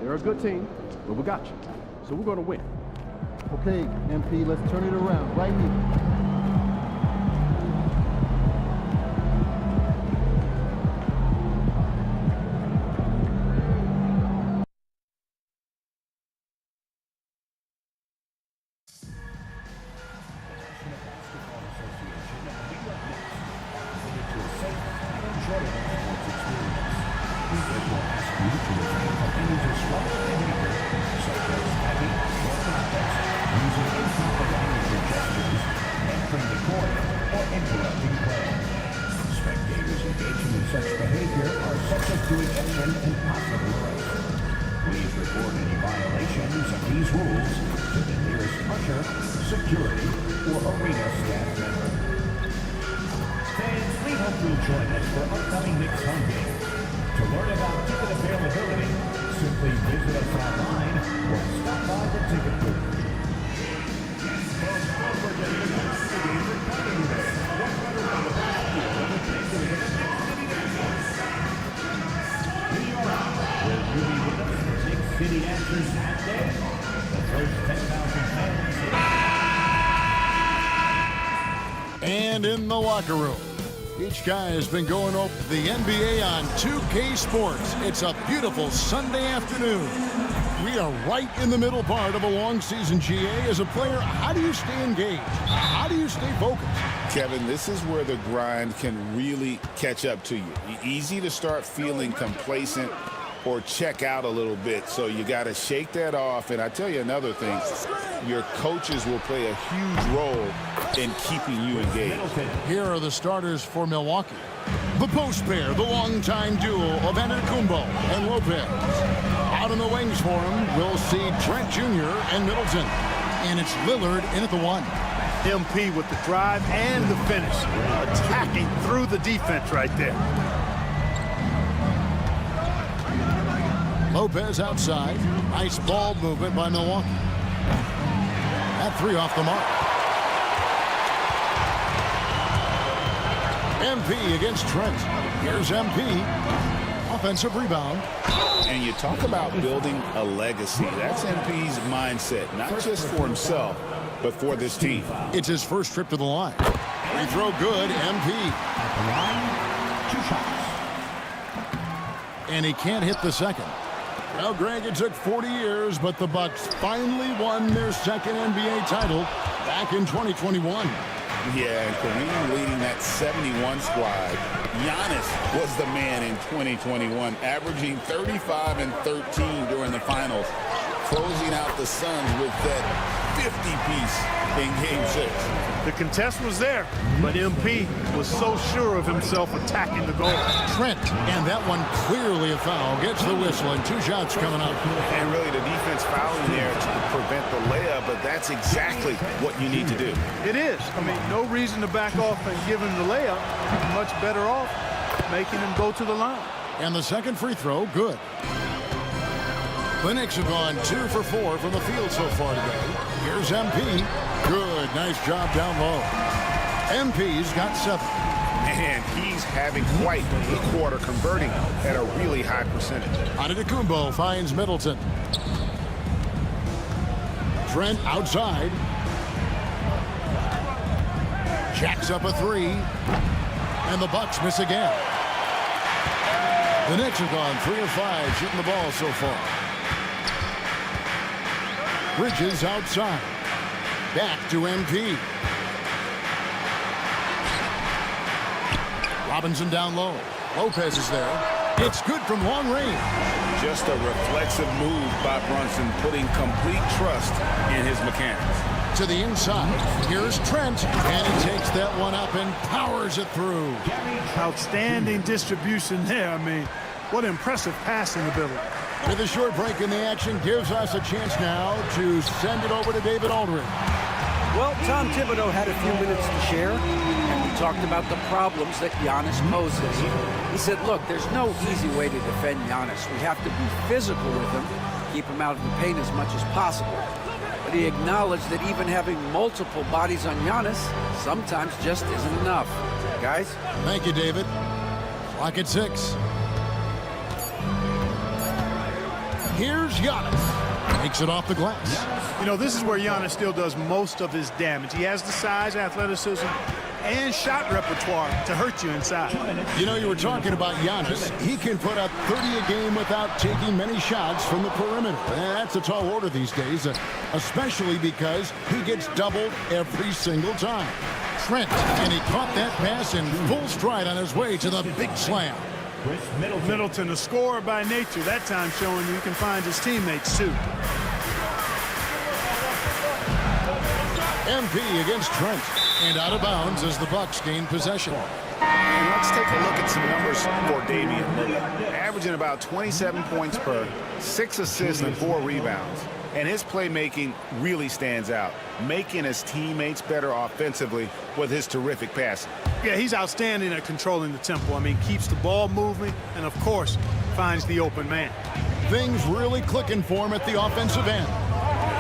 They're a good team, but we got you. So we're going to win. Okay, MP, let's turn it around right here. And in the locker room, each guy has been going over the NBA on 2K Sports. It's a beautiful Sunday afternoon. We are right in the middle part of a long season, GA. As a player, how do you stay engaged? How do you stay focused? Kevin, this is where the grind can really catch up to you. Easy to start feeling complacent or check out a little bit. So you got to shake that off. And I tell you another thing, your coaches will play a huge role in keeping you engaged. Here are the starters for Milwaukee. The post pair, the longtime duo of Antetokounmpo and Lopez. Out in the wings for him, we'll see Trent Jr. and Middleton. And it's Lillard in at the 1. MP with the drive and the finish. Attacking through the defense right there. Lopez outside. Nice ball movement by Milwaukee. That 3 off the mark. MP against Trent. Here's MP. Offensive rebound. And you talk about building a legacy. That's MP's mindset, not just for himself, but for this team. It's his first trip to the line. Free throw good, MP. At the line, 2 shots. And he can't hit the second. Well, Greg, it took 40 years, but the Bucks finally won their second NBA title back in 2021. Yeah, and Kareem leading that 71 squad. Giannis was the man in 2021, averaging 35 and 13 during the finals, closing out the Suns with that 50-piece in Game 6. The contest was there, but MP was so sure of himself attacking the goal. Trent, and that one clearly a foul, gets the whistle, and 2 shots coming up. And really the defense fouling there to prevent the layup, but that's exactly what you need to do. It is. I mean, no reason to back off and give him the layup. Much better off making him go to the line. And the second free throw, good. The Knicks have gone 2 for 4 from the field so far today. Here's MP. Good, nice job down low. MP's got 7. And he's having quite the quarter, converting at a really high percentage. Antetokounmpo finds Middleton. Trent outside. Jacks up a 3. And the Bucks miss again. The Knicks have gone 3 of 5 shooting the ball so far. Bridges outside. Back to MP. Robinson down low. Lopez is there. It's good from long range. Just a reflexive move by Brunson, putting complete trust in his mechanics. To the inside. Here's Trent. And he takes that one up and powers it through. Outstanding distribution there. I mean, what impressive passing ability. With a short break in the action gives us a chance now to send it over to David Aldridge. Well, Tom Thibodeau had a few minutes to share, and we talked about the problems that Giannis poses. He said, look, there's no easy way to defend Giannis. We have to be physical with him, keep him out of the paint as much as possible. But he acknowledged that even having multiple bodies on Giannis sometimes just isn't enough. Guys? Thank you, David. Clock at 6. Here's Giannis. Makes it off the glass. You know, this is where Giannis still does most of his damage. He has the size, athleticism, and shot repertoire to hurt you inside. You know, you were talking about Giannis. He can put up 30 a game without taking many shots from the perimeter. That's a tall order these days, especially because he gets doubled every single time. Trent, and he caught that pass in full stride on his way to the big slam. Middleton, a scorer by nature, that time showing you can find his teammates too. MP against Trent, and out of bounds as the Bucks gain possession. And let's take a look at some numbers for Damian Lillard. Averaging about 27 points per, 6 assists and 4 rebounds. And his playmaking really stands out, making his teammates better offensively with his terrific passing. Yeah, he's outstanding at controlling the tempo. I mean, keeps the ball moving and, of course, finds the open man. Things really clicking for him at the offensive end.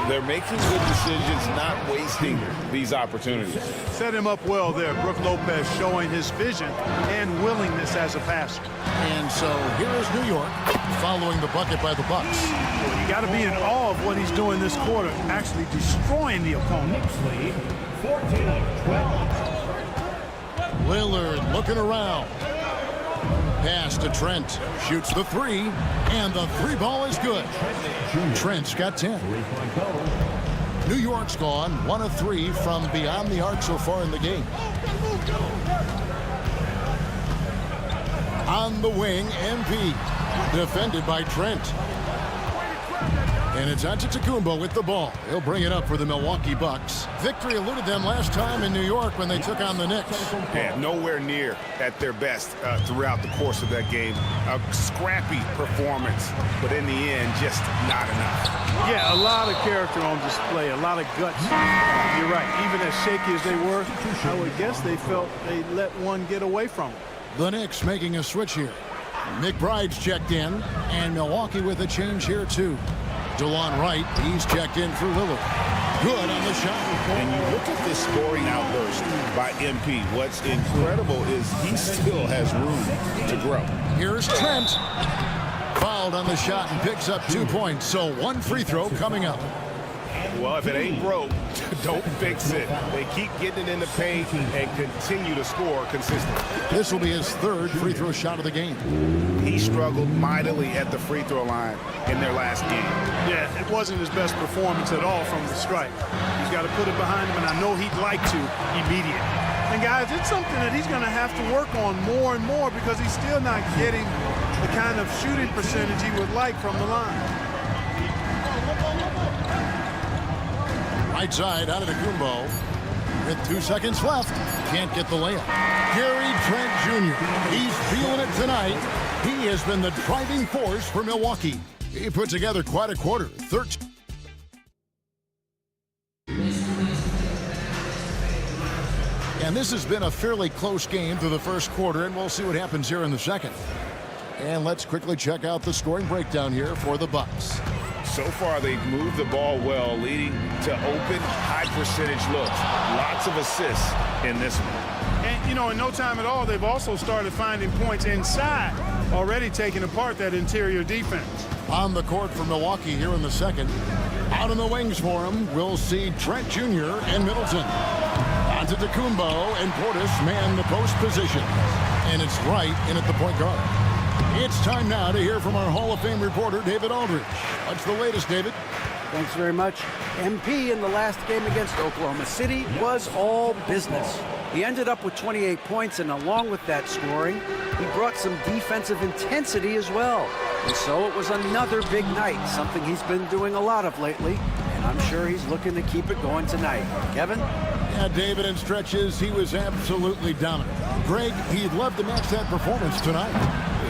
They're making good decisions, not wasting these opportunities. Set him up well there. Brook Lopez showing his vision and willingness as a passer. And so here is New York following the bucket by the Bucks. You got to be in awe of what he's doing this quarter, actually destroying the opponent. Knicks lead 14-12. Lillard looking around. Pass to Trent. Shoots the three. And the three ball is good. Trent's got 10. New York's gone 1 of 3 from beyond the arc so far in the game. On the wing, MP. Defended by Trent. And it's Antetokounmpo with the ball. He'll bring it up for the Milwaukee Bucks. Victory eluded them last time in New York when they took on the Knicks. Yeah, nowhere near at their best throughout the course of that game. A scrappy performance, but in the end, just not enough. Yeah, a lot of character on display, a lot of guts. You're right. Even as shaky as they were, I would guess they felt they let one get away from them. The Knicks making a switch here. McBride's checked in, and Milwaukee with a change here too. DeLon Wright, he's checked in for Lillard. Good on the shot. And you look at this scoring outburst by MP. What's incredible is he still has room to grow. Here's Trent. Fouled on the shot and picks up 2 points. So 1 free throw coming up. Well, if it ain't broke, don't fix it. They keep getting it in the paint and continue to score consistently. This will be his 3rd free throw shot of the game. He struggled mightily at the free throw line in their last game. Yeah, it wasn't his best performance at all from the stripe. He's got to put it behind him, and I know he'd like to immediately. And, guys, it's something that he's going to have to work on more and more because he's still not getting the kind of shooting percentage he would like from the line. Right side out of the Antetokounmpo. With 2 seconds left. Can't get the layup. Gary Trent Jr. He's feeling it tonight. He has been the driving force for Milwaukee. He put together quite a quarter. 13. And this has been a fairly close game through the first quarter, and we'll see what happens here in the second. And let's quickly check out the scoring breakdown here for the Bucks. So far, they've moved the ball well, leading to open, high-percentage looks. Lots of assists in this one. And, you know, in no time at all, they've also started finding points inside, already taking apart that interior defense. On the court for Milwaukee here in the second. Out in the wings for him, we'll see Trent Jr. and Middleton. Antetokounmpo and Portis man the post position. And it's Wright in at the point guard. It's time now to hear from our Hall of Fame reporter, David Aldridge. What's the latest, David? Thanks very much. MP in the last game against Oklahoma City was all business. He ended up with 28 points, and along with that scoring, he brought some defensive intensity as well. And so it was another big night, something he's been doing a lot of lately, and I'm sure he's looking to keep it going tonight. Kevin? Yeah, David, in stretches, he was absolutely dominant. Greg, he'd love to match that performance tonight.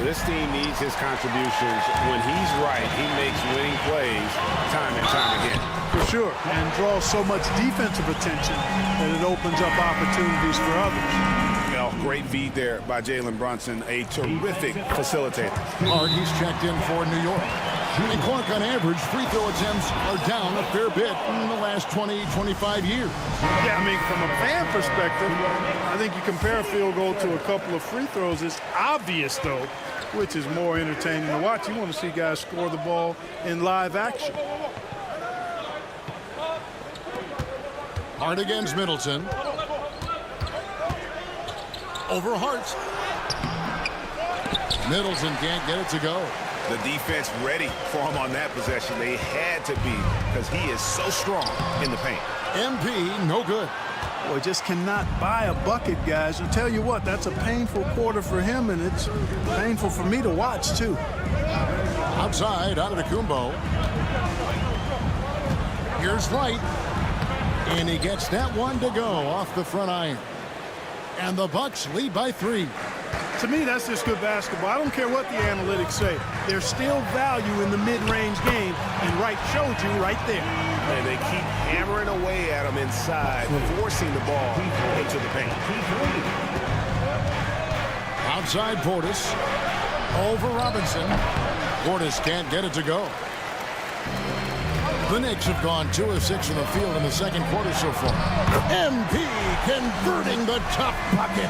This team needs his contributions. When he's right, he makes winning plays time and time again. For sure, and draws so much defensive attention that it opens up opportunities for others. Well, great feed there by Jalen Brunson, a terrific facilitator. Hard, he's checked in for New York. And Clark, on average, free throw attempts are down a fair bit in the last 20, 25 years. Yeah, I mean, from a fan perspective, I think you compare a field goal to a couple of free throws. It's obvious, though, which is more entertaining to watch. You want to see guys score the ball in live action. Hart against Middleton. Over Hart. Middleton can't get it to go. The defense ready for him on that possession. They had to be, because he is so strong in the paint. MP, no good. Boy, just cannot buy a bucket, guys. I'll tell you what, that's a painful quarter for him, and it's painful for me to watch, too. Outside, Antetokounmpo. Here's Wright. And he gets that one to go off the front iron. And the Bucks lead by 3. To me, that's just good basketball. I don't care what the analytics say. There's still value in the mid-range game, and Wright showed you right there. And they keep hammering away at him inside, forcing the ball into the paint. Outside Portis. Over Robinson. Portis can't get it to go. The Knicks have gone 2 of 6 from the field in the second quarter so far. MP converting the tough bucket.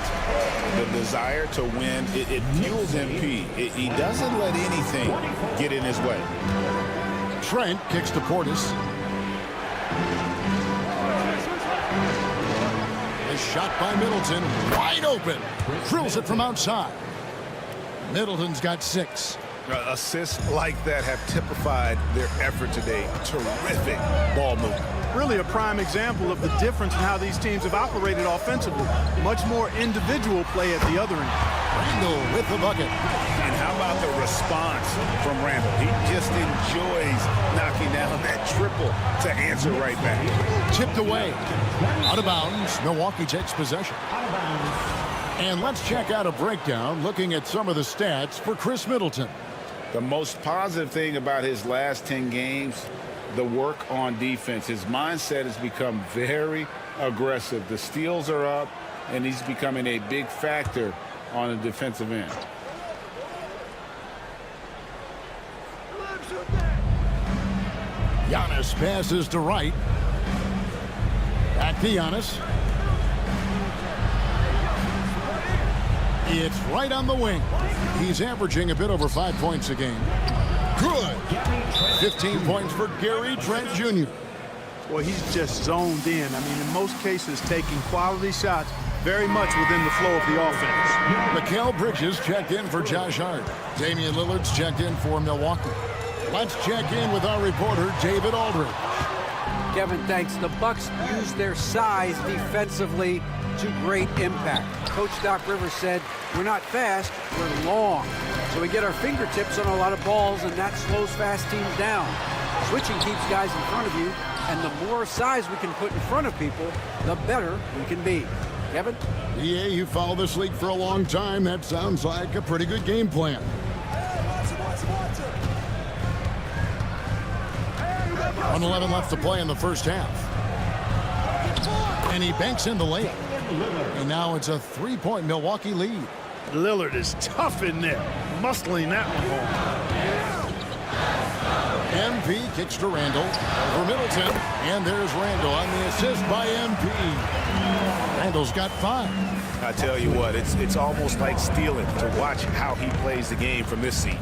The desire to win, it fuels MP. He doesn't let anything get in his way. Trent kicks to Portis. A shot by Middleton. Wide open. Drills it from outside. Middleton's got 6. Assists like that have typified their effort today. Terrific ball movement. Really a prime example of the difference in how these teams have operated offensively. Much more individual play at the other end. Randall with the bucket. And how about the response from Randall? He just enjoys knocking down that triple to answer right back. Tipped away. Out of bounds. Milwaukee takes possession. And let's check out a breakdown looking at some of the stats for Chris Middleton. The most positive thing about his last 10 games, the work on defense. His mindset has become very aggressive. The steals are up, and he's becoming a big factor on the defensive end. Giannis passes to Wright. Back to Giannis. It's right on the wing. He's averaging a bit over 5 points a game. Good. 15 points for Gary Trent Jr. Well, he's just zoned in. I mean, in most cases, taking quality shots very much within the flow of the offense. Mikal Bridges checked in for Josh Hart. Damian Lillard's checked in for Milwaukee. Let's check in with our reporter, David Aldridge. Kevin, thanks. The Bucks use their size defensively to great impact. Coach Doc Rivers said, we're not fast, we're long. So we get our fingertips on a lot of balls, and that slows fast teams down. Switching keeps guys in front of you, and the more size we can put in front of people, the better we can be. Kevin? Yeah, you follow this league for a long time. That sounds like a pretty good game plan. 1:11 left to play in the first half. And he banks in the layup. And now it's a 3-point Milwaukee lead. Lillard is tough in there, muscling that one home. MP kicks to Randall for Middleton. And there's Randall on the assist by MP. Randall's got 5. I tell you what, it's almost like stealing to watch how he plays the game from this seat.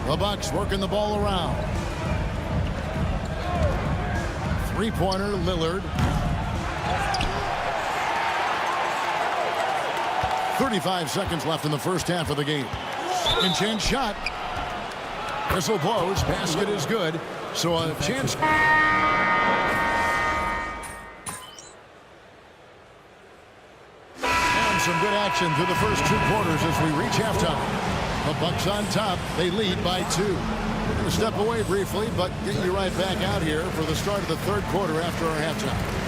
The Bucks working the ball around. 3-pointer, Lillard. 35 seconds left in the first half of the game. Second chance shot. Whistle blows. Basket is good. So a chance. And some good action through the first 2 quarters as we reach halftime. The Bucks on top. They lead by 2. We're going to step away briefly, but get you right back out here for the start of the third quarter after our halftime.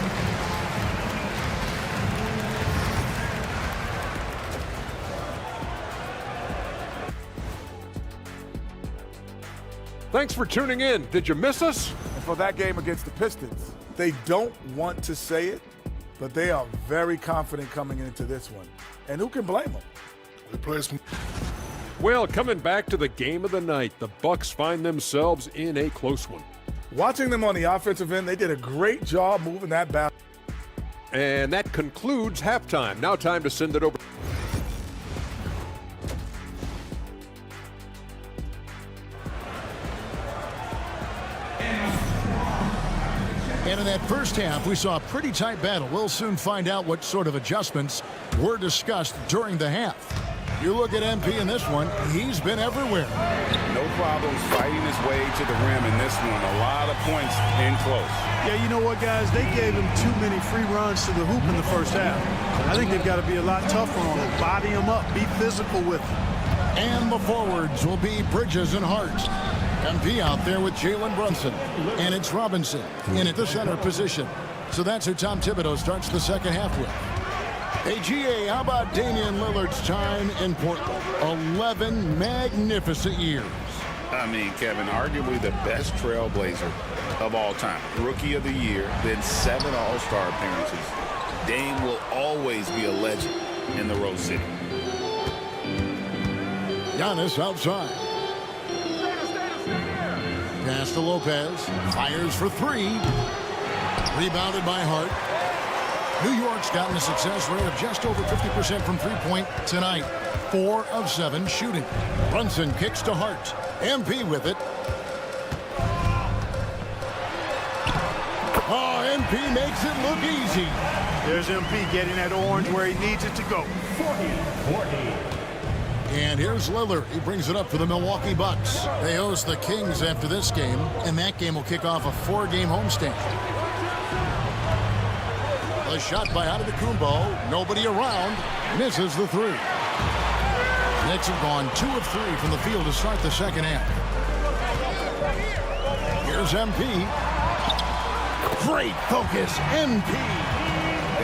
Thanks for tuning in. Did you miss us? And for that game against the Pistons, they don't want to say it, but they are very confident coming into this one. And who can blame them? We played some. Well, coming back to the game of the night, the Bucks find themselves in a close one. Watching them on the offensive end, they did a great job moving that back. And that concludes halftime. Now time to send it over. And in that first half, we saw a pretty tight battle. We'll soon find out what sort of adjustments were discussed during the half. You look at MP in this one, he's been everywhere. No problems fighting his way to the rim in this one. A lot of points in close. Yeah, you know what, guys? They gave him too many free runs to the hoop in the first half. I think they've got to be a lot tougher on him. Body him up. Be physical with him. And the forwards will be Bridges and Hart. MP out there with Jalen Brunson. And it's Robinson in at the center position. So that's who Tom Thibodeau starts the second half with. Hey, GA, how about Damian Lillard's time in Portland? 11 magnificent years. I mean, Kevin, arguably the best trailblazer of all time. Rookie of the year, then 7 All-Star appearances. Dame will always be a legend in the Rose City. Giannis outside. Pass to Lopez. Fires for 3. Rebounded by Hart. New York's gotten a success rate of just over 50% from three-point tonight. 4 of 7 shooting. Brunson kicks to Hart. MP with it. Oh, MP makes it look easy. There's MP getting that orange where he needs it to go. 40-40. And here's Lillard. He brings it up for the Milwaukee Bucks. They host the Kings after this game, and that game will kick off a 4-game homestand. A shot by Antetokounmpo. Nobody around. Misses the 3. Knicks have gone 2 of 3 from the field to start the second half. Here's MP. Great focus, MP.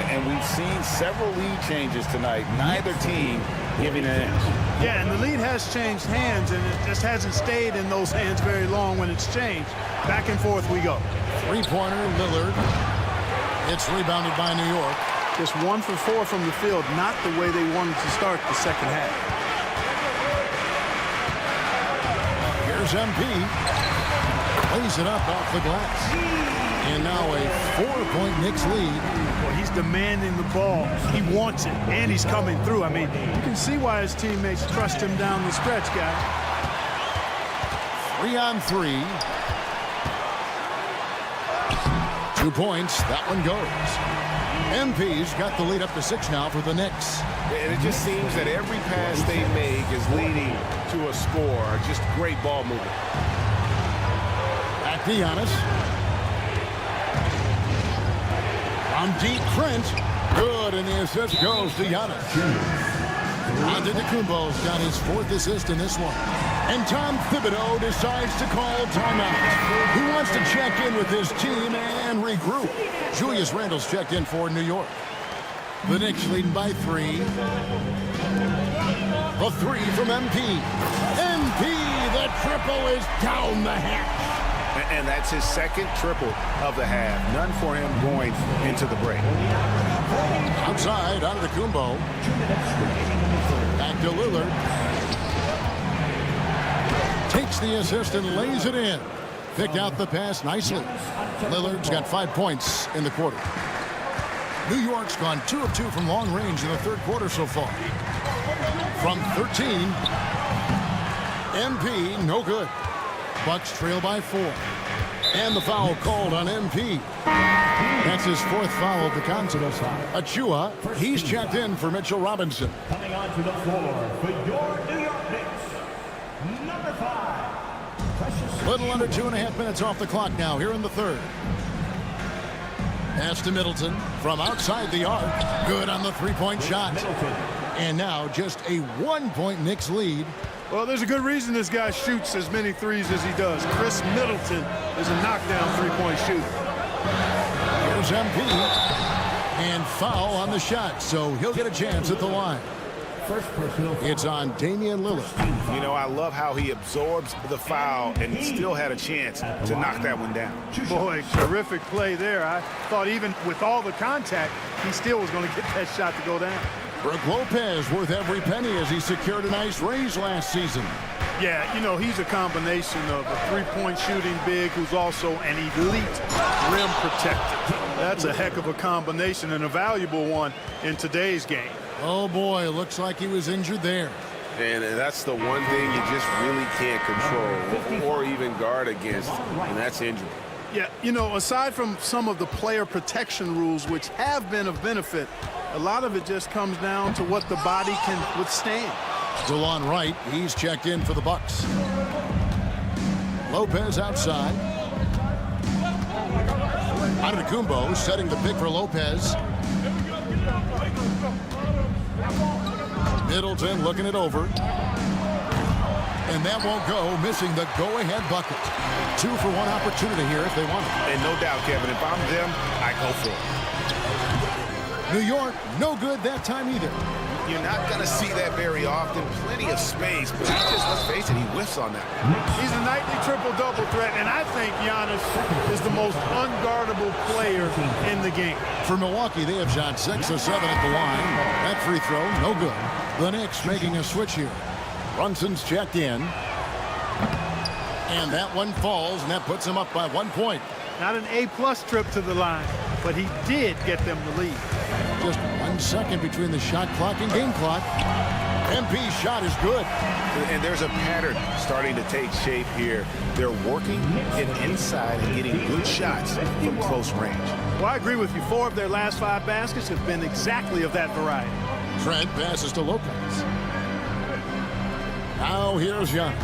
And we've seen several lead changes tonight. Neither team giving an inch. Yeah, and the lead has changed hands, and it just hasn't stayed in those hands very long when it's changed. Back and forth we go. Three-pointer, Lillard. It's rebounded by New York. Just 1 for 4 from the field, not the way they wanted to start the second half. Here's MP. Lays it up off the glass. And now a 4-point Knicks lead. Well, he's demanding the ball. He wants it, and he's coming through. I mean, you can see why his teammates trust him down the stretch, guy. 3 on 3. 2 points. That one goes. MP's got the lead up to 6 now for the Knicks. And it just seems that every pass they make is leading to a score. Just great ball movement. Back to Giannis. From deep, Trent. Good, and the assist goes to Giannis. Antetokounmpo's got his 4th assist in this one. And Tom Thibodeau decides to call timeout. He wants to check in with his team and regroup. Julius Randle's checked in for New York. The Knicks leading by 3. A 3 from MP. MP, the triple is down the hatch. And that's his 2nd triple of the half. None for him going into the break. Outside, Antetokounmpo. Back to Lillard. Takes the assist and lays it in. Picked out the pass nicely. Lillard's got 5 points in the quarter. New York's gone 2 of 2 from long range in the 3rd quarter so far. From 13, MP, no good. Bucks trail by 4. And the foul called on MP. That's his 4th foul of the contest. Achua, he's checked in for Mitchell Robinson. Coming onto the floor for your New York Knicks, number 5, Precious. Little under 2.5 minutes off the clock now here in the 3rd. Pass to Middleton from outside the arc. Good on the 3-point shot. And now just a 1-point Knicks lead. Well, there's a good reason this guy shoots as many threes as he does. Chris Middleton is a knockdown 3-point shooter. Here's MP. And foul on the shot, so he'll get a chance at the line. First personal. It's on Damian Lillard. You know, I love how he absorbs the foul and still had a chance to knock that one down. Boy, terrific play there. I thought even with all the contact, he still was going to get that shot to go down. Brook Lopez worth every penny as he secured a nice raise last season. Yeah, you know, he's a combination of a three-point shooting big who's also an elite rim protector. That's a heck of a combination and a valuable one in today's game. Oh, boy, looks like he was injured there. And that's the one thing you just really can't control or even guard against, and that's injury. Yeah, you know, aside from some of the player protection rules, which have been of benefit, a lot of it just comes down to what the body can withstand. DeLon Wright, he's checked in for the Bucks. Lopez outside. Antetokounmpo setting the pick for Lopez. Middleton looking it over. And that won't go, missing the go-ahead bucket. 2 for 1 opportunity here if they want it. And no doubt, Kevin, if I'm them, I go for it. New York, no good that time either. You're not going to see that very often. Plenty of space, but he just, let's face it, he whiffs on that. He's a nightly triple-double threat, and I think Giannis is the most unguardable player in the game. For Milwaukee, they have shot 6 of 7 at the line. That free throw, no good. The Knicks making a switch here. Brunson's checked in. And that one falls, and that puts him up by 1 point. Not an A-plus trip to the line, but he did get them the lead. Just 1 second between the shot clock and game clock. MP's shot is good. And there's a pattern starting to take shape here. They're working it inside and getting good shots from close range. Well, I agree with you. 4 of their last 5 baskets have been exactly of that variety. Trent passes to Lopez. Now here's Giannis.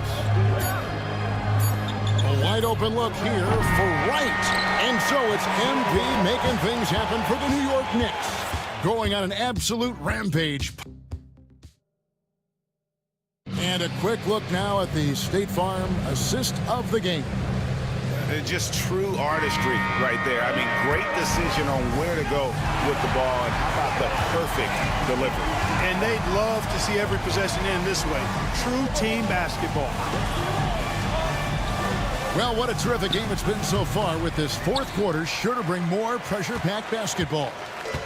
A wide open look here for Wright. And so it's MP making things happen for the New York Knicks. Going on an absolute rampage. And a quick look now at the State Farm assist of the game. Just true artistry right there. I mean, great decision on where to go with the ball, and how about the perfect delivery. And they'd love to see every possession end this way. True team basketball. Well, what a terrific game it's been so far, with this fourth quarter sure to bring more pressure-packed basketball.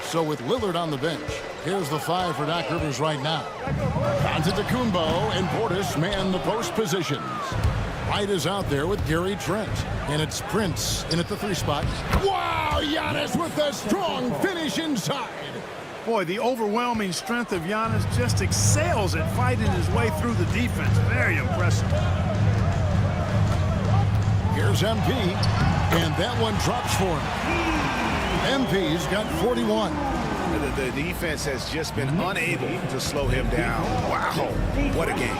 So with Lillard on the bench, here's the 5 for Doc Rivers right now. Antetokounmpo and Portis man the post positions. Wright is out there with Gary Trent. And it's Prince in at the 3 spot. Wow, Giannis with a strong finish inside. Boy, the overwhelming strength of Giannis just excels at fighting his way through the defense. Very impressive. Here's MP, and that one drops for him. MP's got 41. The defense has just been unable to slow him down. Wow, what a game.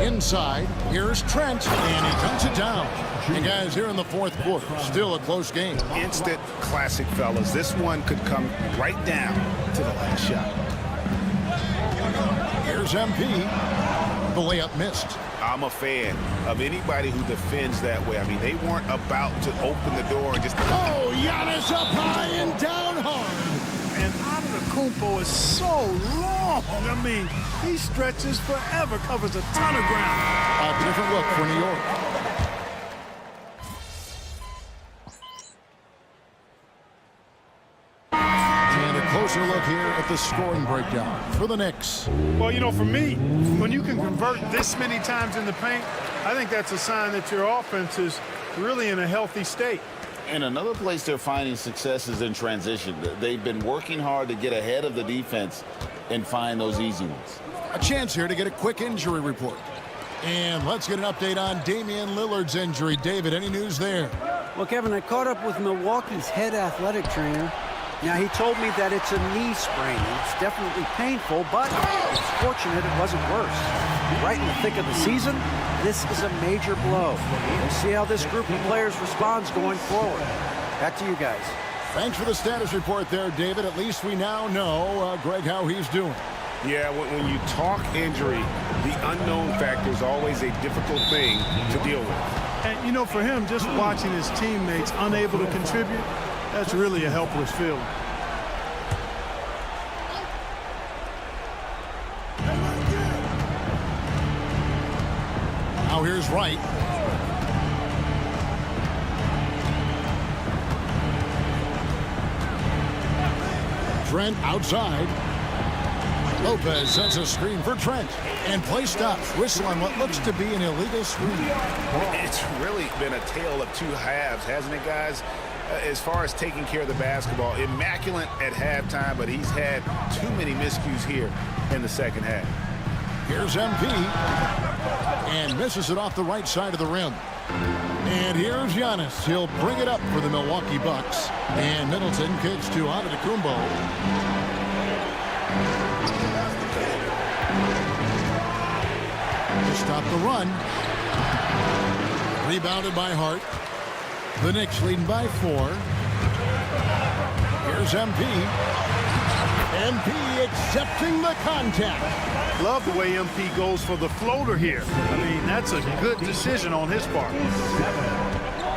Inside, here's Trent, and he dunks it down. And guys, here in the fourth quarter, still a close game. Instant classic, fellas. This one could come right down to the last shot. Here's MP. The layup missed. I'm a fan of anybody who defends that way. I mean, they weren't about to open the door and just... Oh, Giannis up high and down hard. And Antetokounmpo is so long. I mean, he stretches forever, covers a ton of ground. A different look for New York. And a closer look here at the scoring breakdown for the Knicks. Well, you know, for me, when you can convert this many times in the paint, I think that's a sign that your offense is really in a healthy state. And another place they're finding success is in transition. They've been working hard to get ahead of the defense and find those easy ones. A chance here to get a quick injury report. And let's get an update on Damian Lillard's injury. David, any news there? Well, Kevin, I caught up with Milwaukee's head athletic trainer. Now, he told me that it's a knee sprain. It's definitely painful, but it's fortunate it wasn't worse. Right in the thick of the season, this is a major blow. We'll see how this group of players responds going forward. Back to you guys. Thanks for the status report there, David. At least we now know, Greg, how he's doing. Yeah, when you talk injury, the unknown factor is always a difficult thing to deal with. And, you know, for him, just watching his teammates unable to contribute, that's really a helpless feeling. Now here's Wright. Trent outside. Lopez sends a screen for Trent. And play stops. Whistle on what looks to be an illegal screen. It's really been a tale of two halves, hasn't it, guys? As far as taking care of the basketball, immaculate at halftime, but he's had too many miscues here in the second half. Here's MP. And misses it off the right side of the rim. And here's Giannis. He'll bring it up for the Milwaukee Bucks. And Middleton kicks to Antetokounmpo. To stop the run. Rebounded by Hart. The Knicks leading by 4. Here's MP. MP accepting the contact. Love the way MP goes for the floater here. I mean, that's a good decision on his part.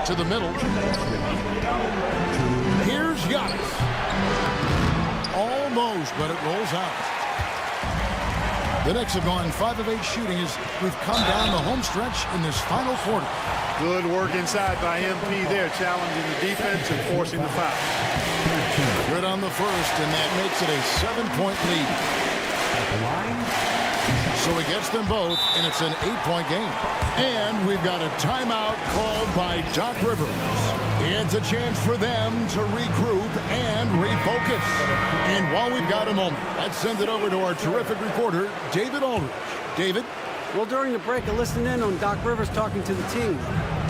To the middle. Here's Giannis. Almost, but it rolls out. The Knicks have gone 5 of 8 shooting as we've come down the home stretch in this final quarter. Good work inside by MP there, challenging the defense and forcing the foul. Good on the first, and that makes it a 7-point lead. So he gets them both, and it's an 8-point game. And we've got a timeout called by Doc Rivers. It's a chance for them to regroup and refocus. And while we've got a moment, let's send it over to our terrific reporter, David Aldridge. David? Well, during the break, I listened in on Doc Rivers talking to the team.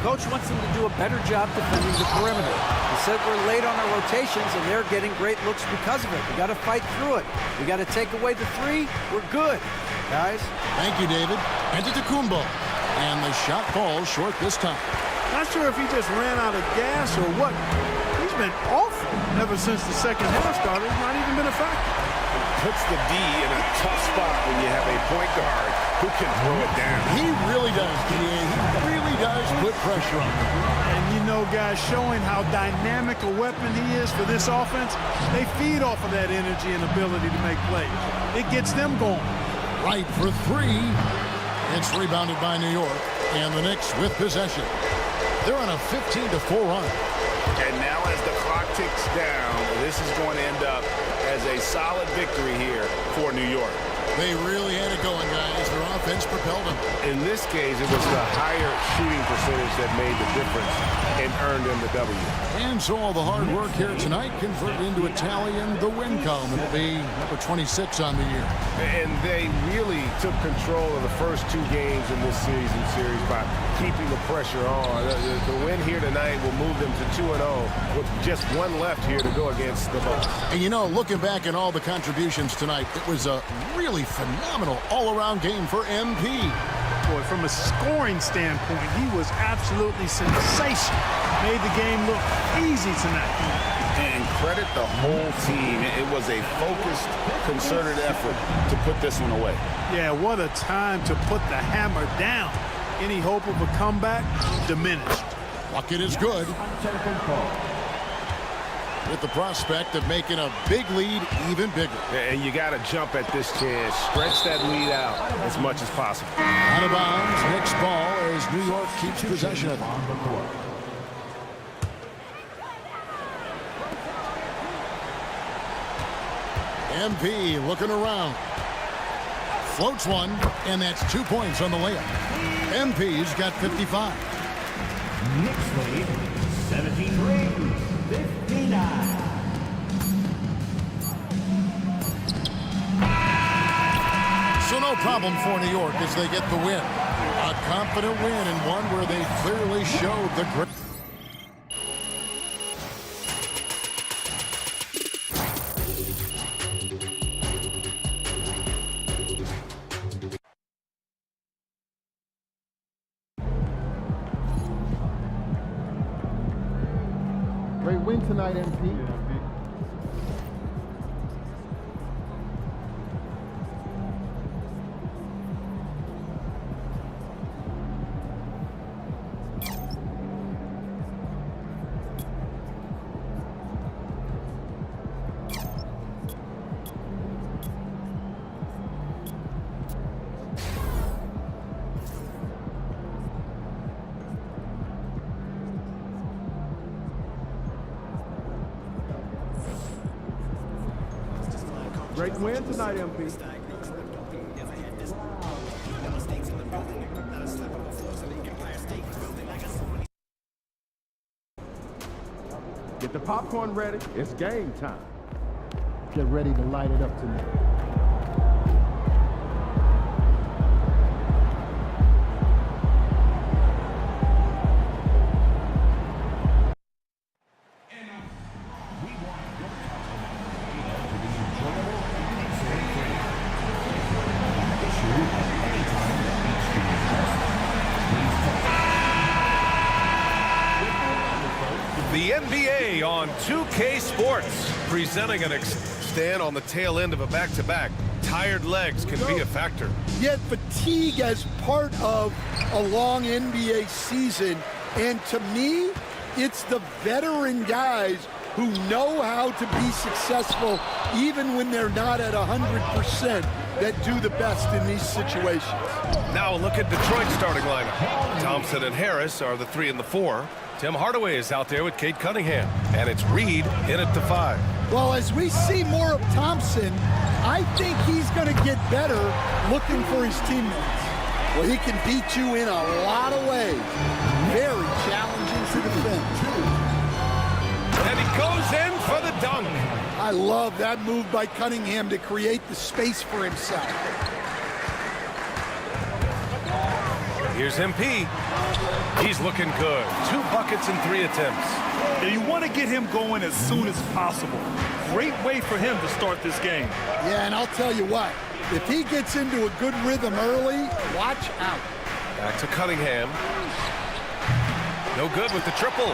Coach wants them to do a better job defending the perimeter. He said we're late on our rotations, and they're getting great looks because of it. We got to fight through it. We got to take away the 3. We're good, guys. Thank you, David. Antetokounmpo. And the shot falls short this time. Not sure if he just ran out of gas or what. He's been awful ever since the second half started. He's not even been a factor. Puts the D in a tough spot when you have a point guard who can throw it down. He really does, He really does put pressure on him. And you know, guys, showing how dynamic a weapon he is for this offense, they feed off of that energy and ability to make plays. It gets them going. Right for 3. It's rebounded by New York, and the Knicks with possession. They're on a 15-4 run. And now as the clock ticks down, this is going to end up as a solid victory here for New York. They really had it going, guys. Their offense propelled them. In this case, it was the higher shooting percentage that made the difference and earned them the W. And so all the hard work here tonight converted into a tally in the win column. It'll be number 26 on the year. And they really took control of the first 2 games in this series by keeping the pressure on. The win here tonight will move them to 2-0 with just 1 left here to go against the Bucks. And you know, looking back at all the contributions tonight, it was a really phenomenal all-around game for MP. Boy, from a scoring standpoint, he was absolutely sensational. Made the game look easy tonight. And credit the whole team. It was a focused, concerted effort to put this one away. Yeah, what a time to put the hammer down. Any hope of a comeback diminished. Bucket is good. With the prospect of making a big lead even bigger. And you got to jump at this chance. Stretch that lead out as much as possible. Out of bounds, Knicks ball as New York keeps possession of it. MP looking around. Floats one, and that's 2 points on the layup. MP's got 55. Knicks lead 17-59. So no problem for New York as they get the win. A confident win and one where they clearly showed the grit. Great win tonight, MP. Great win tonight, MP. Get the popcorn ready. It's game time. Get ready to light it up tonight. The NBA on 2K Sports, presenting an stand on the tail end of a back-to-back. Tired legs can be a factor. Yet fatigue as part of a long NBA season. And to me, it's the veteran guys who know how to be successful even when they're not at 100% that do the best in these situations. Now look at Detroit's starting lineup. Thompson and Harris are the 3 and the 4. Tim Hardaway is out there with Cade Cunningham. And it's Reed in at the 5. Well, as we see more of Thompson, I think he's going to get better looking for his teammates. Well, he can beat you in a lot of ways. Very challenging to defend. And he goes in for the dunk. I love that move by Cunningham to create the space for himself. Here's MP. He's looking good. 2 buckets in 3 attempts. And you want to get him going as soon as possible. Great way for him to start this game. Yeah, and I'll tell you what, if he gets into a good rhythm early, watch out. Back to Cunningham. No good with the triple.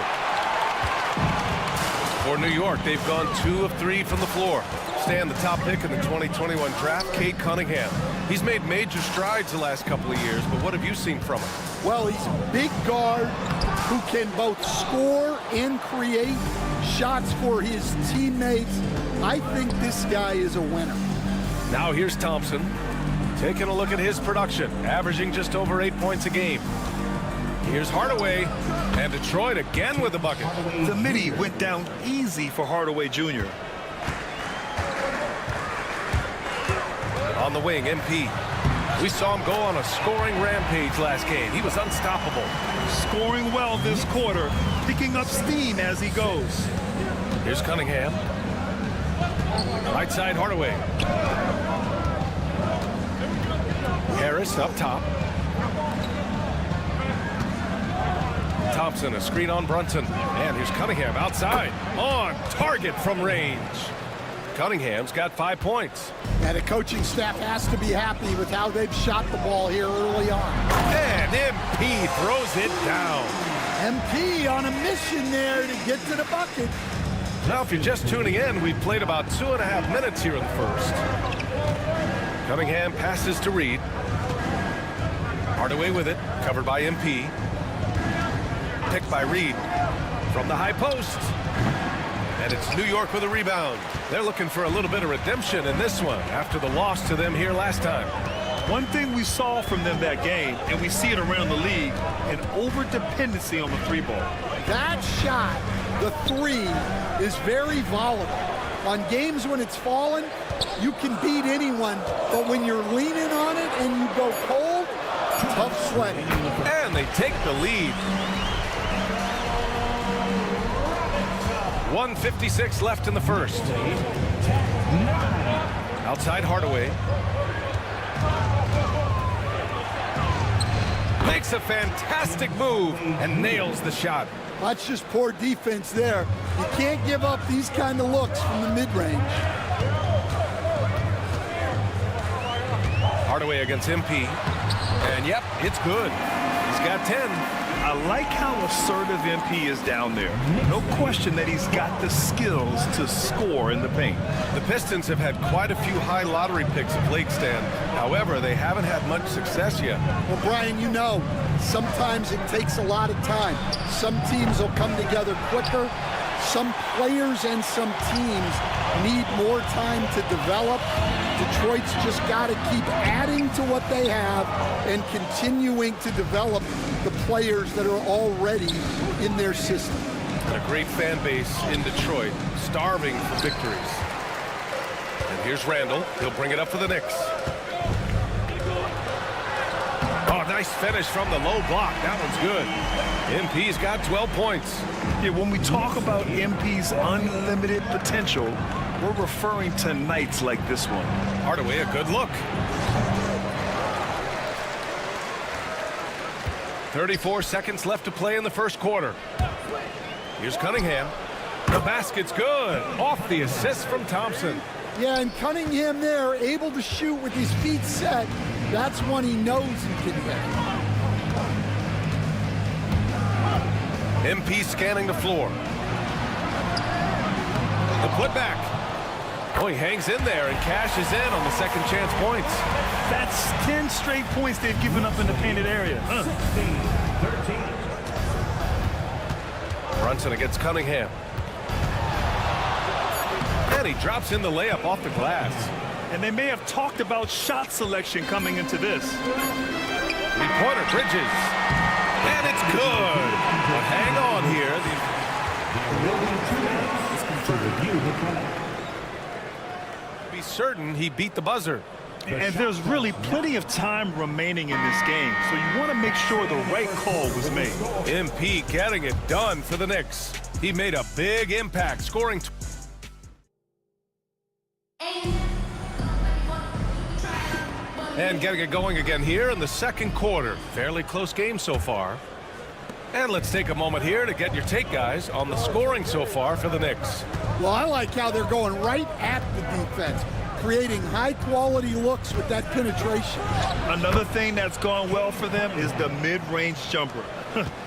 For New York, they've gone 2 of 3 from the floor. Stan, the top pick in the 2021 draft, Cade Cunningham. He's made major strides the last couple of years, but what have you seen from him? Well, he's a big guard who can both score and create shots for his teammates. I think this guy is a winner. Now here's Thompson, taking a look at his production, averaging just over 8 points a game. Here's Hardaway, and Detroit again with the bucket. The midi went down easy for Hardaway Jr. On the wing, MP. We saw him go on a scoring rampage last game. He was unstoppable. Scoring well this quarter, picking up steam as he goes. Here's Cunningham. Right side, Hardaway. Harris up top. Thompson, a screen on Brunson. And here's Cunningham outside. On target from range. Cunningham's got 5 points. And the coaching staff has to be happy with how they've shot the ball here early on. And MP throws it down. MP on a mission there to get to the bucket. Now, if you're just tuning in, we've played about 2.5 minutes here in the first. Cunningham passes to Reed. Hardaway with it, covered by MP. Picked by Reed from the high post. And it's New York with a rebound. They're looking for a little bit of redemption in this one after the loss to them here last time. One thing we saw from them that game, and we see it around the league, an over-dependency on the 3-ball. That shot, the 3, is very volatile. On games when it's fallen, you can beat anyone, but when you're leaning on it and you go cold, tough sledding. And they take the lead. 1:56 left in the first. Outside Hardaway. Makes a fantastic move and nails the shot. That's just poor defense there. You can't give up these kind of looks from the mid-range. Hardaway against MP. And yep, it's good. He's got 10. I like how assertive MP is down there. No question that he's got the skills to score in the paint. The Pistons have had quite a few high lottery picks of late, Stan. However, they haven't had much success yet. Well, Brian, you know, sometimes it takes a lot of time. Some teams will come together quicker. Some players and some teams need more time to develop. Detroit's just got to keep adding to what they have and continuing to develop the players that are already in their system. And a great fan base in Detroit, starving for victories. And Here's Randall. He'll bring it up for the Knicks. Oh, nice finish from the low block. That one's good. MP's got 12 points. Yeah, when we talk about MP's unlimited potential, we're referring to nights like this one. Hardaway, a good look. 34 seconds left to play in the first quarter. Here's Cunningham. The basket's good. Off the assist from Thompson. Yeah, and Cunningham there, able to shoot with his feet set. That's one he knows he can hit. MP scanning the floor. The putback. Oh, he hangs in there and cashes in on the second chance points. That's 10 straight points they've given up in the painted area. 16-13. Brunson against Cunningham. And he drops in the layup off the glass. And they may have talked about shot selection coming into this. Three-pointer, Bridges. And it's good. But hang on here. Be certain he beat the buzzer. And there's really plenty of time remaining in this game, so you want to make sure the right call was made. MP getting it done for the Knicks. He made a big impact, scoring. And getting it going again here in the second quarter. Fairly close game so far. And let's take a moment here to get your take, guys, on the scoring so far for the Knicks. Well, I like how they're going right at the defense, creating high-quality looks with that penetration. Another thing that's gone well for them is the mid-range jumper.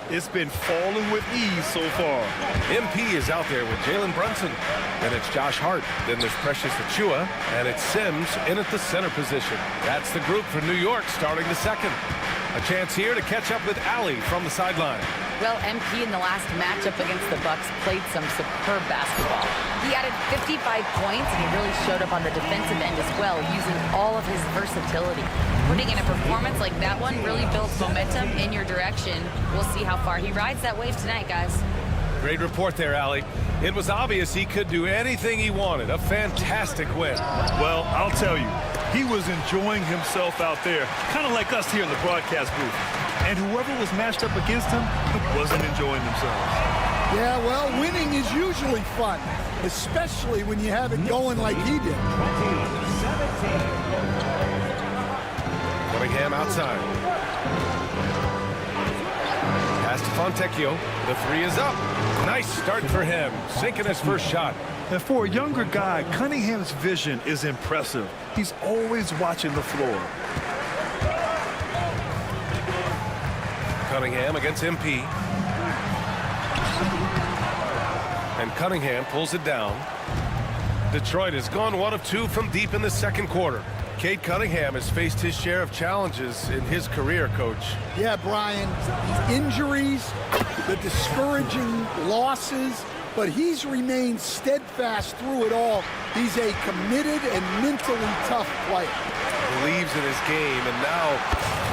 It's been falling with ease so far. MP is out there with Jalen Brunson. Then it's Josh Hart. Then there's Precious Achiuwa. And it's Sims in at the center position. That's the group for New York starting the second. A chance here to catch up with Allie from the sideline. Well, MP in the last matchup against the Bucks played some superb basketball. He added 55 points, and he really showed up on the defensive end as well, using all of his versatility. Putting in a performance like that one really builds momentum in your direction. We'll see how far he rides that wave tonight, guys. Great report there, Allie. It was obvious he could do anything he wanted. A fantastic win. Well, I'll tell you, he was enjoying himself out there, kind of like us here in the broadcast booth. And whoever was matched up against him wasn't enjoying themselves. Yeah, well, winning is usually fun, especially when you have it going like he did. Cunningham outside. Pass to Fontecchio. The three is up. Nice start for him, sinking his first shot. And for a younger guy, Cunningham's vision is impressive. He's always watching the floor. Cunningham against MP. And Cunningham pulls it down. Detroit has gone 1 of 2 from deep in the second quarter. Cade Cunningham has faced his share of challenges in his career, Coach. Yeah, Brian, injuries, the discouraging losses, but he's remained steadfast through it all. He's a committed and mentally tough player. Believes in his game and now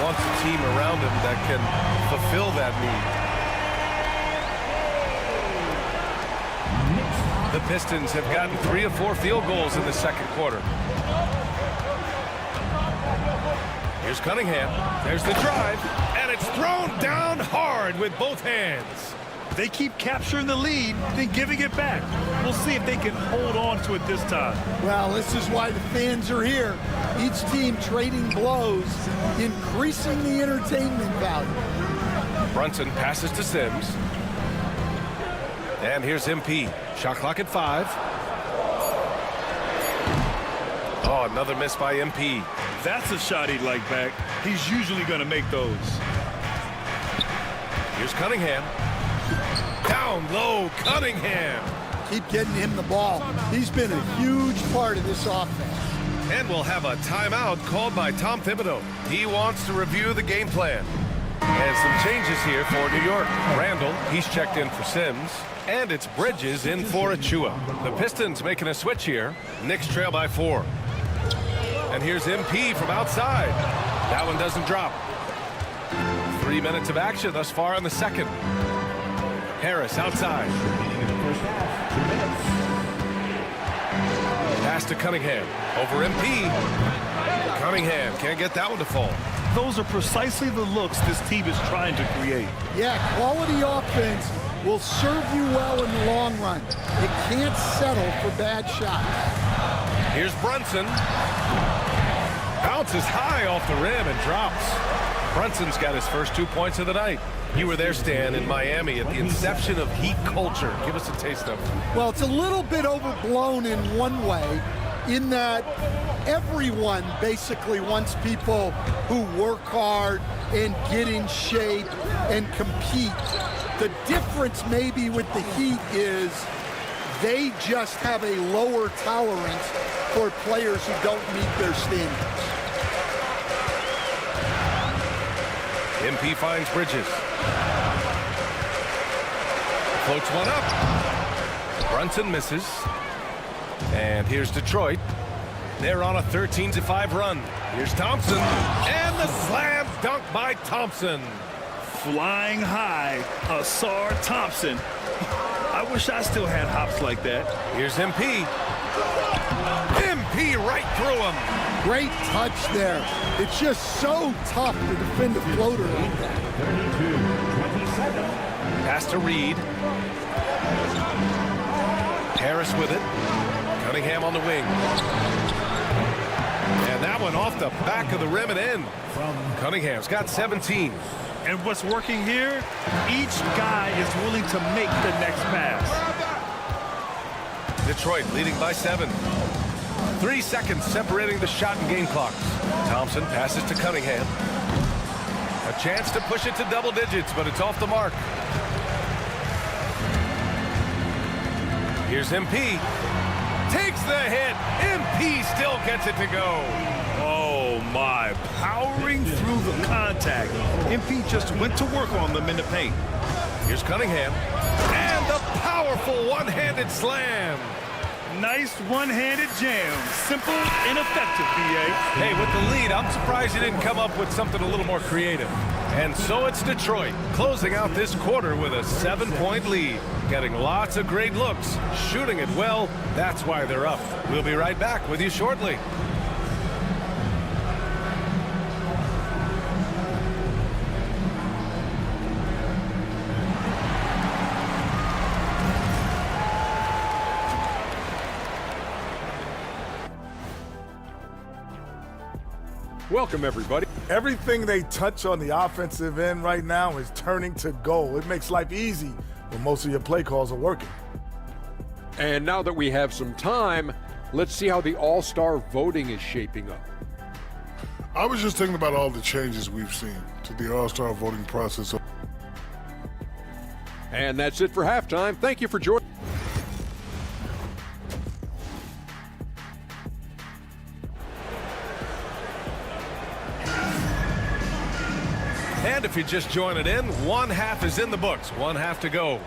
wants a team around him that can fulfill that need. The Pistons have gotten 3 of 4 field goals in the second quarter. Here's Cunningham. There's the drive, and it's thrown down hard with both hands. They keep capturing the lead, then giving it back. We'll see if they can hold on to it this time. Well, this is why the fans are here. Each team trading blows, increasing the entertainment value. Brunson passes to Sims. And here's MP. Shot clock at 5. Oh, another miss by MP. That's a shot he'd like back. He's usually going to make those. Here's Cunningham. Down low, Cunningham. Keep getting him the ball. He's been a huge part of this offense. And we'll have a timeout called by Tom Thibodeau. He wants to review the game plan. And some changes here for New York. Randall, he's checked in for Sims. And it's Bridges in for Achiuwa. The Pistons making a switch here. Knicks trail by 4. And here's MP from outside. That one doesn't drop. 3 minutes of action thus far in the second. Harris outside. Pass Pass to Cunningham. Over MP. Cunningham can't get that one to fall. Those are precisely the looks this team is trying to create. Yeah, quality offense will serve you well in the long run. It can't settle for bad shots. Here's Brunson. Bounces high off the rim and drops. Brunson's got his first 2 points of the night. You were there, Stan, in Miami at the inception of Heat culture. Give us a taste of it. Well, it's a little bit overblown in one way, in that everyone basically wants people who work hard and get in shape and compete. The difference maybe with the Heat is they just have a lower tolerance for players who don't meet their standards. MP finds Bridges. Floats one up. Brunson misses. And here's Detroit. They're on a 13-5 run. Here's Thompson. And the slam dunk by Thompson. Flying high, Ausar Thompson. I wish I still had hops like that. Here's MP. MP right through him. Great touch there. It's just so tough to defend a floater like that. Pass to Reed. Harris with it. Cunningham on the wing. And that one off the back of the rim and in. Cunningham's got 17. And what's working here? Each guy is willing to make the next pass. Detroit leading by 7. 3 seconds separating the shot and game clocks. Thompson passes to Cunningham. A chance to push it to double digits, but it's off the mark. Here's MP. Takes the hit. MP still gets it to go. Oh my, powering through the contact. MP just went to work on them in the paint. Here's Cunningham. And the powerful one-handed slam. Nice one-handed jam. Simple and effective, B.A. Hey, with the lead, I'm surprised he didn't come up with something a little more creative. And so it's Detroit, closing out this quarter with a 7-point lead. Getting lots of great looks, shooting it well. That's why they're up. We'll be right back with you shortly. Welcome, everybody. Everything they touch on the offensive end right now is turning to goal. It makes life easy when most of your play calls are working. And now that we have some time, let's see how the All-Star voting is shaping up. I was just thinking about all the changes we've seen to the All-Star voting process. And that's it for halftime. Thank you for joining. And if you're just joining in, one half is in the books, one half to go.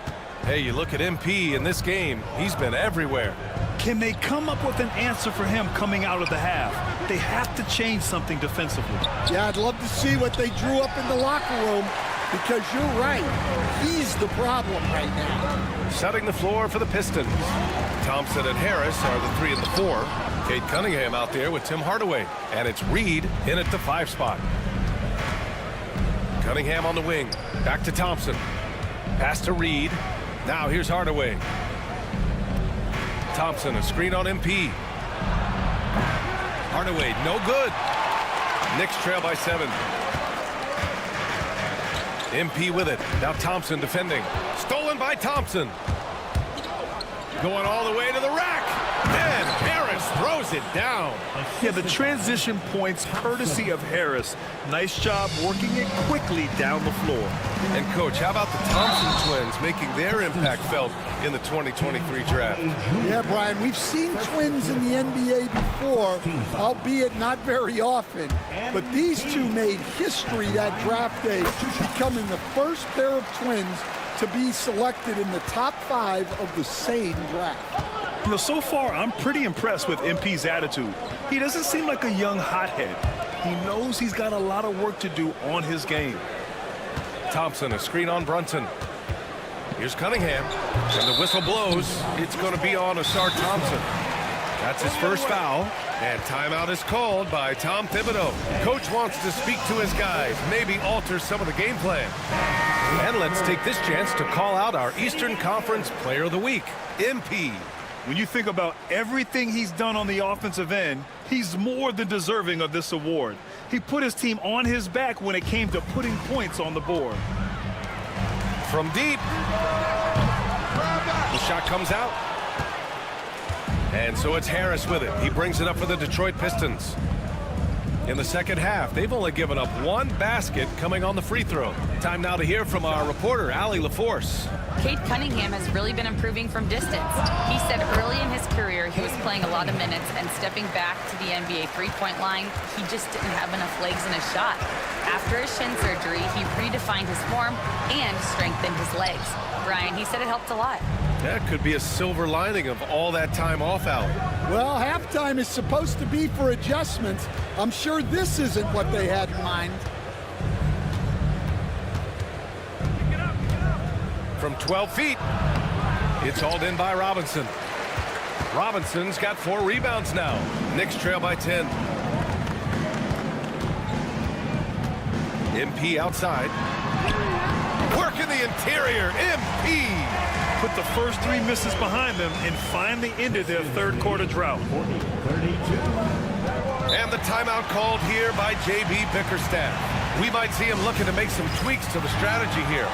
Hey, you look at MP in this game, he's been everywhere. Can they come up with an answer for him coming out of the half? They have to change something defensively. Yeah, I'd love to see what they drew up in the locker room, because you're right. He's the problem right now. Setting the floor for the Pistons. Thompson and Harris are the 3 and the 4. Cade Cunningham out there with Tim Hardaway. And it's Reed in at the 5 spot. Cunningham on the wing. Back to Thompson. Pass to Reed. Now here's Hardaway. Thompson, a screen on MP. Hardaway, no good. Knicks trail by 7. MP with it. Now Thompson defending. Stolen by Thompson. Going all the way to the rack. And Harris throws it down. Yeah, the transition points courtesy of Harris. Nice job working it quickly down the floor. And Coach, how about the Thompson twins making their impact felt in the 2023 draft? Yeah, Brian, we've seen twins in the NBA before, albeit not very often. But these two made history that draft day, becoming the first pair of twins to be selected in the top 5 of the same draft. You know, so far, I'm pretty impressed with MP's attitude. He doesn't seem like a young hothead. He knows he's got a lot of work to do on his game. Thompson, a screen on Brunson. Here's Cunningham, and the whistle blows. It's going to be on Ausar Thompson. That's his first foul. And timeout is called by Tom Thibodeau. Coach wants to speak to his guys, maybe alter some of the game plan. And let's take this chance to call out our Eastern Conference Player of the Week, MP. When you think about everything he's done on the offensive end, he's more than deserving of this award. He put his team on his back when it came to putting points on the board. From deep. The shot comes out. And so it's Harris with it. He brings it up for the Detroit Pistons. In the second half, they've only given up one basket coming on the free throw. Time now to hear from our reporter, Allie LaForce. Cade Cunningham has really been improving from distance. He said early in his career he was playing a lot of minutes and stepping back to the NBA three-point line, he just didn't have enough legs in his shot. After his shin surgery, he redefined his form and strengthened his legs. Brian, he said it helped a lot. That could be a silver lining of all that time off, Allie. Well, halftime is supposed to be for adjustments. I'm sure this isn't what they had in mind. From 12 feet, it's hauled in by Robinson. Robinson's got 4 rebounds now. Knicks trail by 10. MP outside. Work in the interior. MP put the first 3 misses behind them and finally ended their third quarter drought. And the timeout called here by J.B. Bickerstaff. We might see him looking to make some tweaks to the strategy here.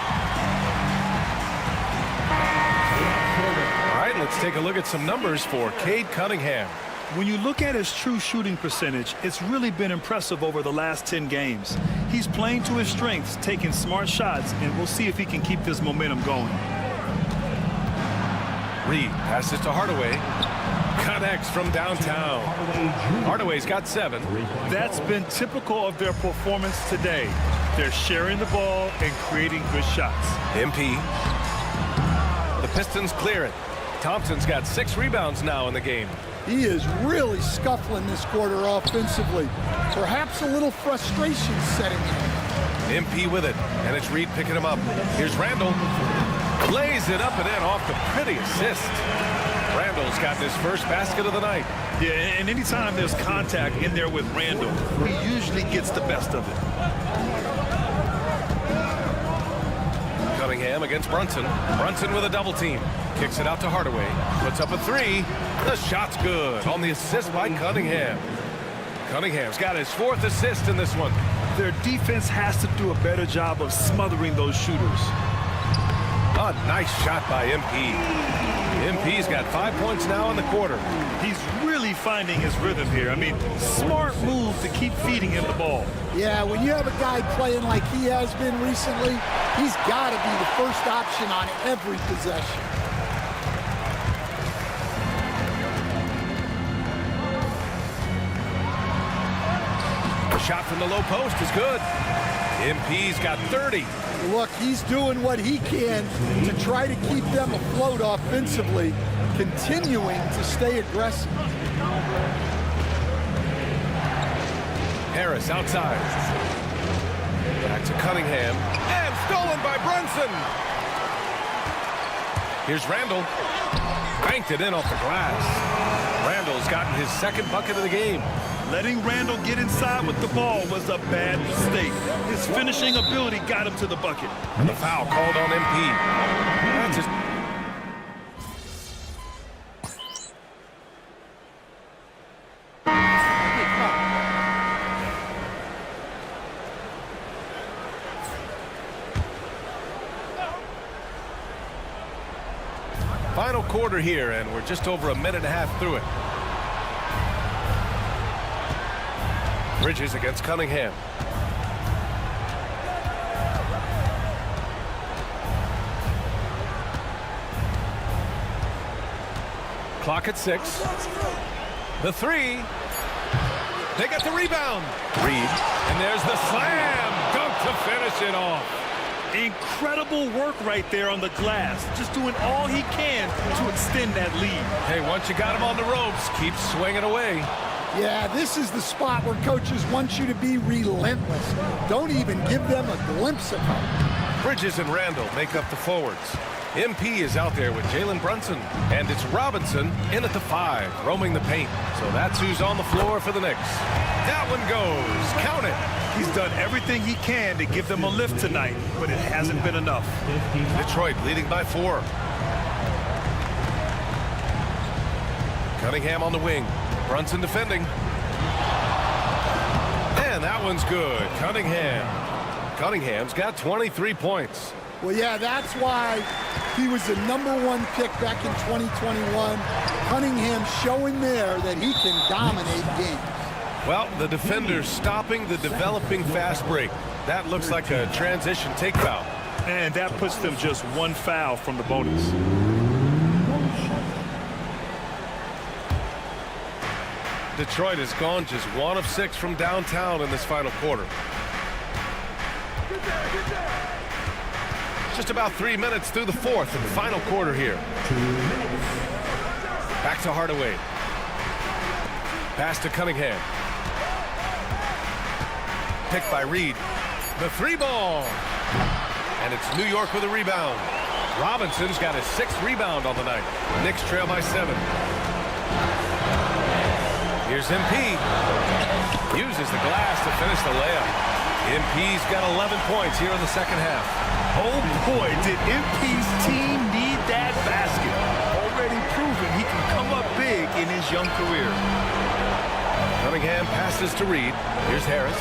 All right, let's take a look at some numbers for Cade Cunningham. When you look at his true shooting percentage, it's really been impressive over the last 10 games. He's playing to his strengths, taking smart shots, and we'll see if he can keep this momentum going. Reed passes to Hardaway. Connects from downtown. Hardaway's got 7. That's been typical of their performance today. They're sharing the ball and creating good shots. MP. The Pistons clear it. Thompson's got 6 rebounds now in the game. He is really scuffling this quarter offensively. Perhaps a little frustration setting in. MP with it, and it's Reed picking him up. Here's Randall. Lays it up and in off the pretty assist. Randall's got his first basket of the night. Yeah, and anytime there's contact in there with Randall, he usually gets the best of it. Cunningham against Brunson. Brunson with a double team. Kicks it out to Hardaway. Puts up a 3. The shot's good on the assist by Cunningham. Cunningham's got his 4th assist in this one. Their defense has to do a better job of smothering those shooters. A nice shot by MP. MP's got 5 points now in the quarter. He's really finding his rhythm here. I mean, smart move to keep feeding him the ball. Yeah, when you have a guy playing like he has been recently, he's got to be the first option on every possession. The shot from the low post is good. MP's got 30. Look, he's doing what he can to try to keep them afloat offensively, continuing to stay aggressive. Harris outside. Back to Cunningham. And stolen by Brunson. Here's Randall. Banked it in off the glass. Randall's gotten his 2nd bucket of the game. Letting Randall get inside with the ball was a bad mistake. His finishing ability got him to the bucket. And the foul called on MP. That's his... Final quarter here, and we're just over a minute and a half through it. Bridges against Cunningham. Clock at 6. The 3. They get the rebound. Reed. And there's the slam dunk to finish it off. Incredible work right there on the glass. Just doing all he can to extend that lead. Hey, once you got him on the ropes, keep swinging away. Yeah, this is the spot where coaches want you to be relentless. Don't even give them a glimpse of hope. Bridges and Randall make up the forwards. MP is out there with Jalen Brunson, and it's Robinson in at the 5, roaming the paint. So that's who's on the floor for the Knicks. That one goes. Count it. He's done everything he can to give them a lift tonight, but it hasn't been enough. Detroit leading by 4. Cunningham on the wing. Brunson defending. And that one's good. Cunningham's got 23 points. Well, yeah, that's why he was the #1 pick back in 2021. Cunningham showing there that he can dominate games. Well, the defender's stopping the developing fast break. That looks like a transition take foul. And that puts them just 1 foul from the bonus. Detroit has gone just 1 of 6 from downtown in this final quarter. Just about 3 minutes through the 4th and final quarter here. Back to Hardaway. Pass to Cunningham. Picked by Reed. The 3 ball. And it's New York with a rebound. Robinson's got his 6th rebound on the night. Knicks trail by 7. Here's MP. Uses the glass to finish the layup. MP's got 11 points here in the second half. Oh boy, did MP's team need that basket. Already proven he can come up big in his young career. Cunningham passes to Reed. Here's Harris.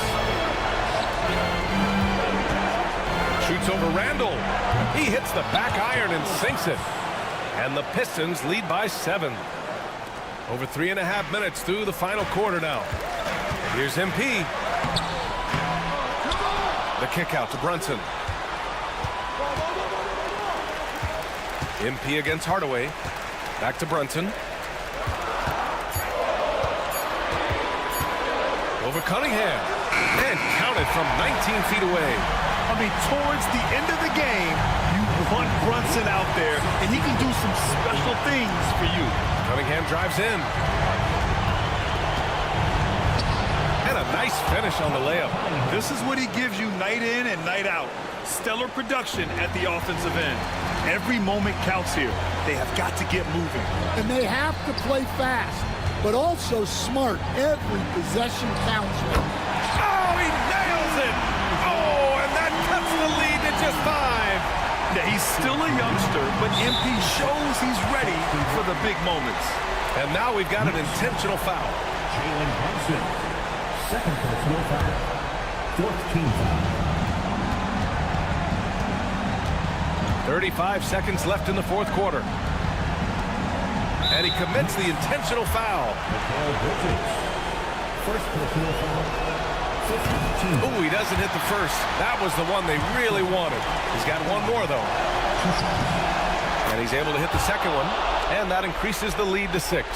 Shoots over Randall. He hits the back iron and sinks it. And the Pistons lead by 7. Over 3.5 minutes through the final quarter now. Here's MP. The kick out to Brunson. MP against Hardaway. Back to Brunson. Over Cunningham. And counted from 19 feet away. I mean, towards the end of the game, you want Brunson out there, and he can do some special things for you. Cunningham drives in. And a nice finish on the layup. This is what he gives you night in and night out. Stellar production at the offensive end. Every moment counts here. They have got to get moving. And they have to play fast, but also smart. Every possession counts. Oh, he nails it! Oh, and that cuts the lead to just 5. Yeah, he's still a youngster, but MP shows he's ready for the big moments. And now we've got an intentional foul. Jalen Brunson, 2nd personal foul, 4th team foul. 35 seconds left in the 4th quarter. And he commits the intentional foul. First personal foul. Oh, he doesn't hit the first. That was the one they really wanted. He's got 1 more, though. And he's able to hit the second one. And that increases the lead to 6.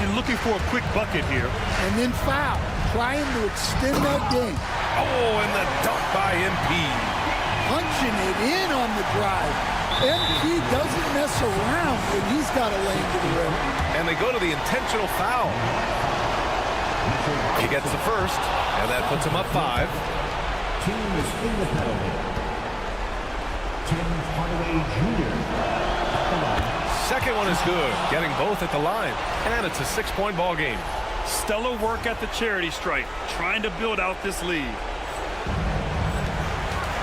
And looking for a quick bucket here. And then foul. Trying to extend that game. Oh, and the dunk by MP. Punching it in on the drive. MP doesn't mess around when he's got to lane to the rim. And they go to the intentional foul. He gets the first, and that puts him up 5. Team is in the penalty. Tim Hardaway Jr. at the line. Second one is good, getting both at the line. And it's a 6-point ball game. Stellar work at the charity stripe, trying to build out this lead.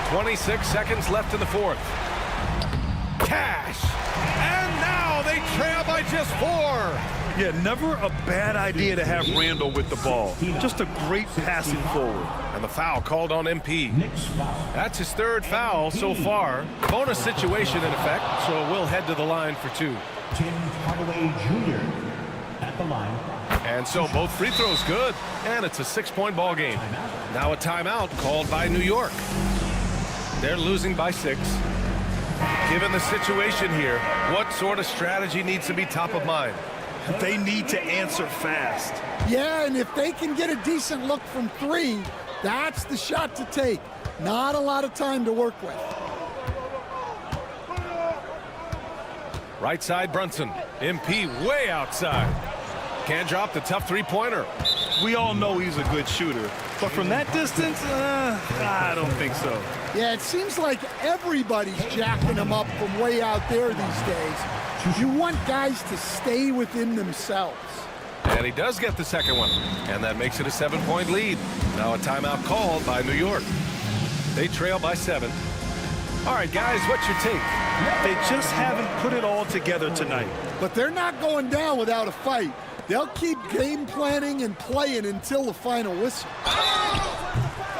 26 seconds left in the 4th. Cash! And now they trail by just 4. Yeah, never a bad idea to have Randall with the ball. Just a great passing forward. And the foul called on MP. That's his 3rd foul so far. Bonus situation in effect, so we'll head to the line for 2. Tim Hardaway Jr. at the line. And so both free throws good, and it's a 6-point ball game. Now a timeout called by New York. They're losing by 6. Given the situation here, what sort of strategy needs to be top of mind? They need to answer fast. Yeah, and if they can get a decent look from 3, that's the shot to take. Not a lot of time to work with. Right side Brunson. MP way outside. Can't drop the tough 3-pointer. We all know he's a good shooter. But from that distance, I don't think so. Yeah, it seems like everybody's jacking him up from way out there these days. You want guys to stay within themselves. And he does get the second one. And that makes it a 7-point lead. Now a timeout called by New York. They trail by 7. All right, guys, what's your take? They just haven't put it all together tonight. But they're not going down without a fight. They'll keep game planning and playing until the final whistle.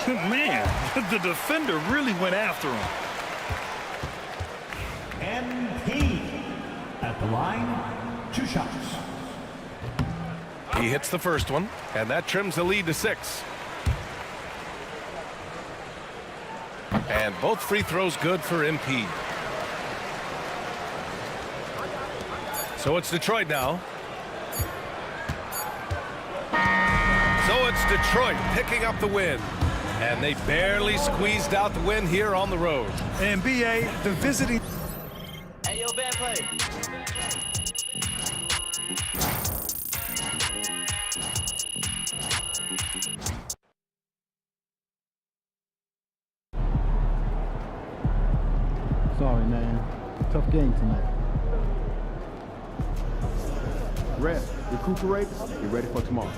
Man, the defender really went after him. MP at the line, 2 shots. He hits the first one, and that trims the lead to 6. And both free throws good for MP. So it's Detroit now. So it's Detroit picking up the win. And they barely squeezed out the win here on the road. And BA, the visiting... Hey, yo, bad play. Sorry, man. Tough game tonight. Rest, recuperate, get ready for tomorrow.